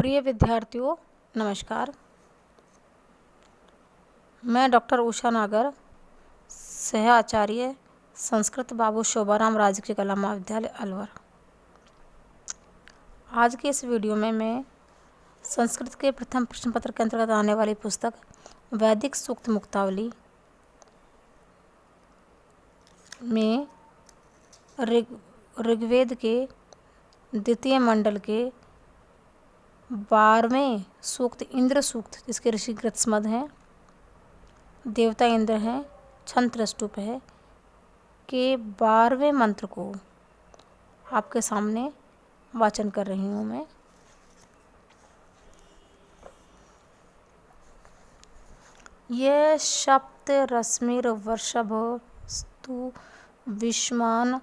प्रिय विद्यार्थियों, नमस्कार। मैं डॉक्टर उषा नागर, सह आचार्य संस्कृत बाबू शोभाराम राजकीय कला महाविद्यालय अलवर। आज के इस वीडियो में मैं संस्कृत के प्रथम प्रश्न पत्र के अंतर्गत आने वाली पुस्तक वैदिक सूक्त मुक्तावली में ऋग्वेद के द्वितीय मंडल के 12वें सूक्त इंद्र सूक्त, जिसके ऋषि गृत्समद हैं, देवता इंद्र हैं, छंद स्तूप है, के 12वें मंत्र को आपके सामने वाचन कर रही हूँ मैं। ये सप्त रश्मिर वर्षभ स्तु विश्मान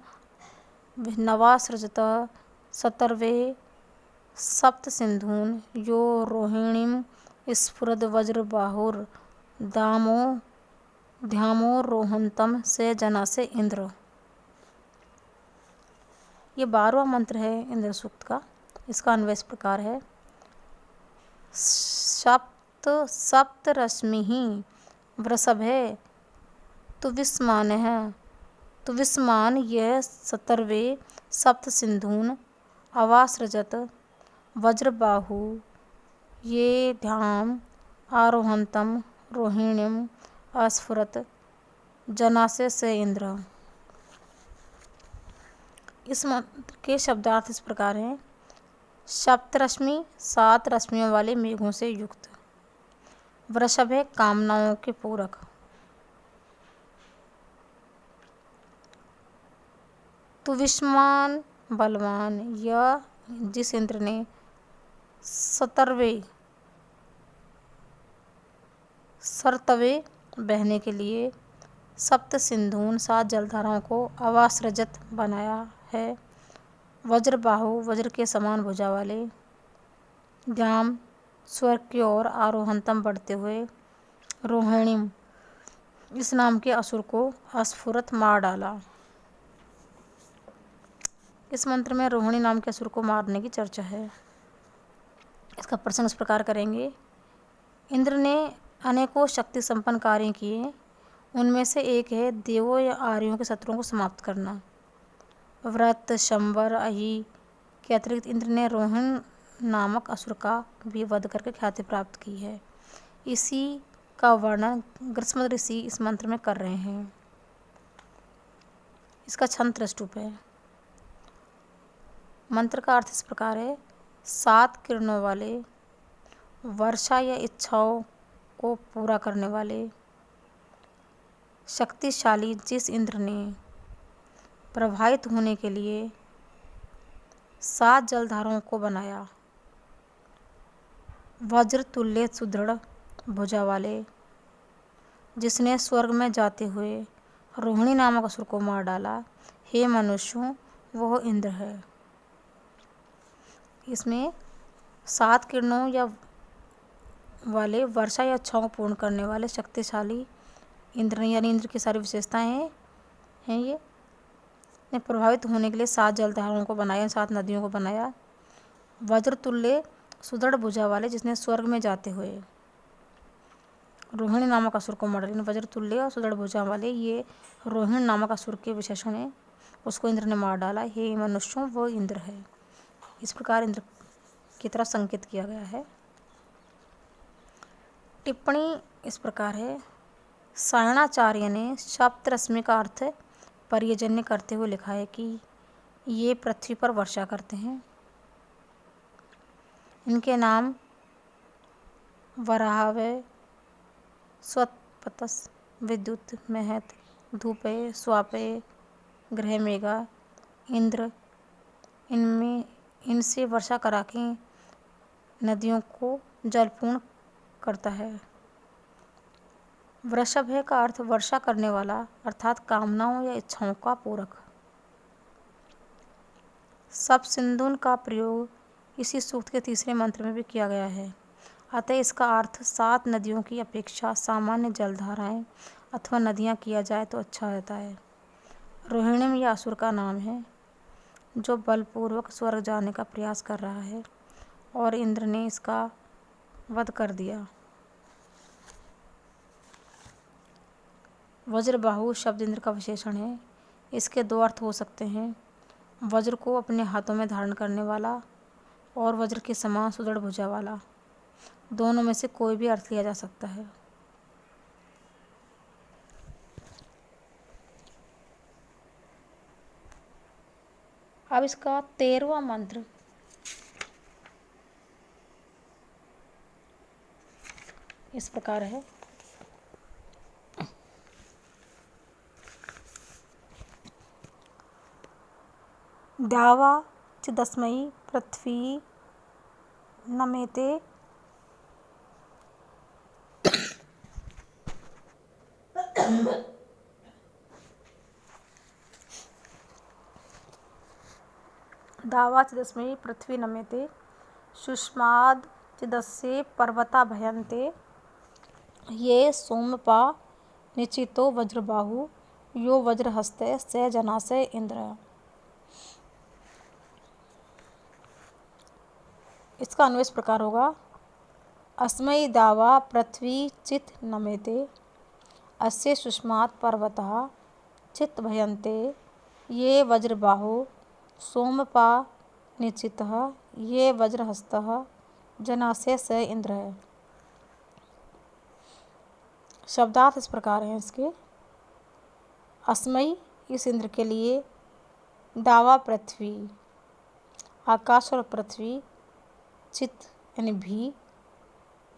नवासृजत सतर्वे सप्त सिंधून यो रोहिणीम स्फुरद वज्रबाहुर दामो ध्यामो रोहंतम से जना से इंद्र। ये 12वां मंत्र है इंद्र सूक्त का। इसका अन्वय इस प्रकार है। सप्त रश्मिहि वृषभे तु विस्मान है तु विस्मान यह सतर्वे सप्त सिंधून अवासृजत वज्रबाहु ये ध्याम आरोहंतम रोहिणीम अस्फुरत जनासे से इंद्र। इस मंत्र के शब्दार्थ इस प्रकार हैं। सप्तरश्मि 7 रश्मियों वाले मेघों से युक्त। वृषभ है कामनाओं के पूरक। तुविष्मान बलवान, यह जिस इंद्र ने सरतवे बहने के लिए सप्त सिंधून 7 जलधाराओं को अवासृजत बनाया है। वज्रबाहु, वज्र के समान भुजा वाले। ध्याम, स्वर्ग की ओर आरोहंतम बढ़ते हुए। रोहिणीम, इस नाम के असुर को अस्फुरत मार डाला। इस मंत्र में रोहिणी नाम के असुर को मारने की चर्चा है। इसका प्रसंग इस प्रकार करेंगे। इंद्र ने अनेकों शक्ति संपन्न कार्य किए। उनमें से एक है देवों या आर्यों के शत्रुओं को समाप्त करना। व्रत, शंबर, अहि के अतिरिक्त इंद्र ने रोहिण नामक असुर का भी वध करके ख्याति प्राप्त की है। इसी का वर्णन गृत्समद ऋषि इस मंत्र में कर रहे हैं। इसका छंद स्तूप है। मंत्र का अर्थ इस प्रकार है। 7 किरणों वाले, वर्षा या इच्छाओं को पूरा करने वाले, शक्तिशाली जिस इंद्र ने प्रवाहित होने के लिए 7 जलधाराओं को बनाया। वज्र तुल्य सुदृढ़ भुजा वाले, जिसने स्वर्ग में जाते हुए रोहिणी नामक असुर को मार डाला। हे मनुष्यों, वह इंद्र है। इसमें 7 किरणों या वाले, वर्षा या इच्छाओं को पूर्ण करने वाले शक्तिशाली इंद्र, यानी इंद्र की सारी विशेषताएं हैं ये ने प्रभावित होने के लिए 7 जलधाराओं को बनाया, 7 नदियों को बनाया। वज्र तुल्य सुदृढ़ भुजा वाले, जिसने स्वर्ग में जाते हुए रोहिणी नामक असुर को मार डाला। वज्र तुल्य और सुदृढ़ भुजा वाले, ये रोहिणी नामक असुर के विशेषण है, उसको इंद्र ने मार डाला। हे मनुष्यों, वो इंद्र है। इस प्रकार इंद्र की तरफ संकेत किया गया है। टिप्पणी इस प्रकार है। सायणाचार्य ने सप्तरश्मि का अर्थ पर्यजन्य करते हुए लिखा है कि ये पृथ्वी पर वर्षा करते हैं। इनके नाम वराहवे, स्वतपतस, विद्युत, महत, धूपे, स्वापे, ग्रह मेघा, इंद्र, इनसे वर्षा करा के नदियों को जलपूर्ण करता है। वृषभ है का अर्थ वर्षा करने वाला, अर्थात कामनाओं या इच्छाओं का पूरक। सप्त सिंधून का प्रयोग इसी सूक्त के 3रे मंत्र में भी किया गया है। अतः इसका अर्थ 7 नदियों की अपेक्षा सामान्य जलधाराएं अथवा नदियां किया जाए तो अच्छा रहता है। रोहिणीम यह असुर का नाम है जो बलपूर्वक स्वर्ग जाने का प्रयास कर रहा है और इंद्र ने इसका वध कर दिया। वज्रबाहु शब्द इंद्र का विशेषण है। इसके दो अर्थ हो सकते हैं, वज्र को अपने हाथों में धारण करने वाला और वज्र के समान सुदृढ़ भुजा वाला। दोनों में से कोई भी अर्थ लिया जा सकता है। अब इसका 13वां मंत्र इस प्रकार है। द्यावा चिदस्मयी पृथ्वी नमेते दावा चिदस्मयी पृथ्वी नमेते सुष्माद चिदस्ये पर्वता भयन्ते ये सोमपा निचितो वज्रबाहु यो वज्रहस्ते स जनासे इंद्र। इसका अन्वय इस प्रकार होगा। अस्मै दावा पृथ्वी चित नमेते अस्य सुष्मात् पर्वतः चित भयन्ते ये वज्रबाहु सोमपा निचितः ये वज्रहस्तः जनासे स इंद्र है। शब्दार्थ इस प्रकार हैं इसके। अस्मै इस इंद्र के लिए, दावा पृथ्वी आकाश और पृथ्वी, चित यानी भी,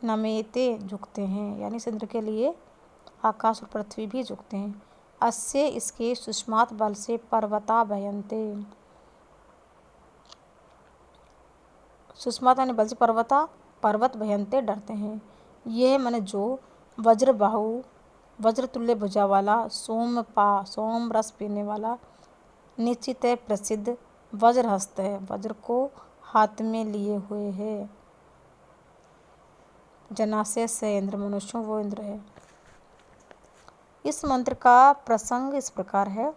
नमेते झुकते हैं, यानी इस इंद्र के लिए आकाश और पृथ्वी भी झुकते हैं। अस्य इसके सुष्मात बल से पर्वता भयन्ते, सुष्मात यानी बल से पर्वत भयन्ते डरते हैं। यह मन जो वज्रबाहु वज्रतुल्य भुजा वाला, सोमपा सोम रस पीने वाला, निश्चित है प्रसिद्ध, वज्रहस्त है वज्र को हाथ में लिए हुए है, जनासे से इंद्र मनुष्यों वो इंद्र है। इस मंत्र का प्रसंग इस प्रकार है।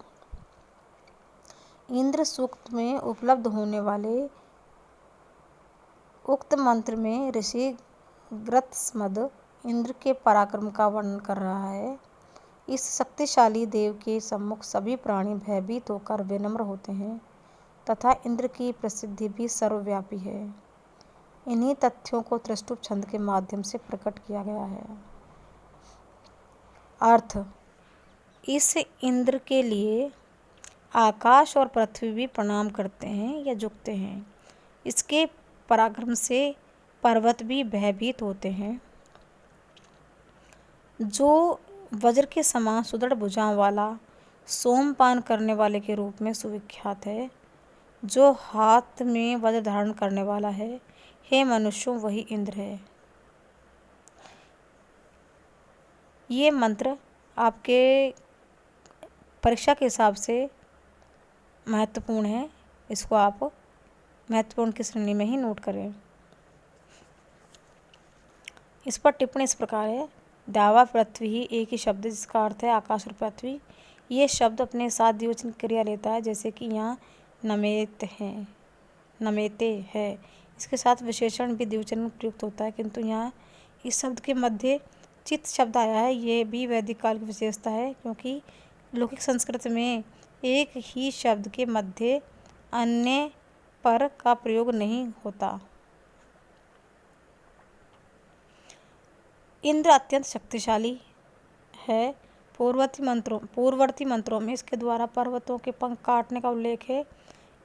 इंद्र सूक्त में उपलब्ध होने वाले उक्त मंत्र में ऋषि ग्रत्समद इंद्र के पराक्रम का वर्णन कर रहा है। इस शक्तिशाली देव के सम्मुख सभी प्राणी भयभीत होकर विनम्र होते हैं तथा इंद्र की प्रसिद्धि भी सर्वव्यापी है। इन्हीं तथ्यों को त्रिष्टुप छंद के माध्यम से प्रकट किया गया है। अर्थ, इस इंद्र के लिए आकाश और पृथ्वी भी प्रणाम करते हैं या झुकते हैं। इसके पराक्रम से पर्वत भी भयभीत होते हैं। जो वज्र के समान सुदृढ़ भुजाओं वाला, सोमपान करने वाले के रूप में सुविख्यात है, जो हाथ में वज्र धारण करने वाला है, हे मनुष्यों वही इंद्र है। ये मंत्र आपके परीक्षा के हिसाब से महत्वपूर्ण है। इसको आप महत्वपूर्ण की श्रेणी में ही नोट करें। इस पर टिप्पणी इस प्रकार है। दावा पृथ्वी ही एक ही शब्द जिसका अर्थ है आकाश और पृथ्वी। ये शब्द अपने साथ द्विवचन क्रिया लेता है, जैसे कि यहाँ नमेते है। इसके साथ विशेषण भी द्विवचन प्रयुक्त होता है, किंतु यहाँ इस शब्द के मध्य चित शब्द आया है। ये भी वैदिक काल की विशेषता है, क्योंकि लौकिक संस्कृत में एक ही शब्द के मध्य अन्य पर का प्रयोग नहीं होता। इंद्र अत्यंत शक्तिशाली है। पूर्ववर्ती मंत्रों में इसके द्वारा पर्वतों के पंख काटने का उल्लेख है।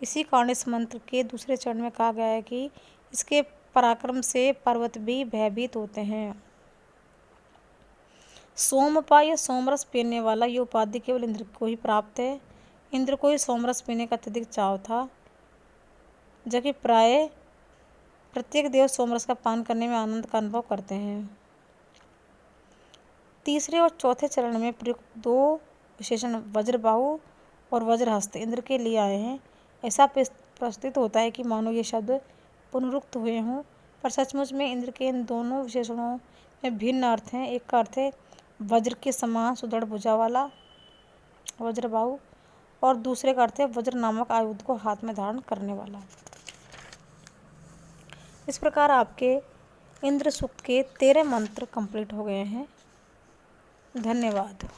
इसी कारण इस मंत्र के दूसरे चरण में कहा गया है कि इसके पराक्रम से पर्वत भी भयभीत होते हैं। सोमपा या सोमरस पीने वाला ये उपाधि केवल इंद्र को ही प्राप्त है। इंद्र को ही सोमरस पीने का अत्यधिक चाव था, जबकि प्राय प्रत्येक देव सोमरस का पान करने में आनंद का अनुभव करते हैं। तीसरे और चौथे चरण में प्रयुक्त दो विशेषण वज्रबाहु और वज्रहस्त इंद्र के लिए आए हैं। ऐसा प्रतीत होता है कि मानो ये शब्द पुनरुक्त हुए हों, पर सचमुच में इंद्र के इन दोनों विशेषणों में भिन्न अर्थ हैं। एक का अर्थ है वज्र के समान सुदृढ़ भुजा वाला वज्रबाहु, और दूसरे का अर्थ है वज्र नामक आयुध को हाथ में धारण करने वाला। इस प्रकार आपके इंद्र सूक्त के 13 मंत्र कंप्लीट हो गए हैं। धन्यवाद।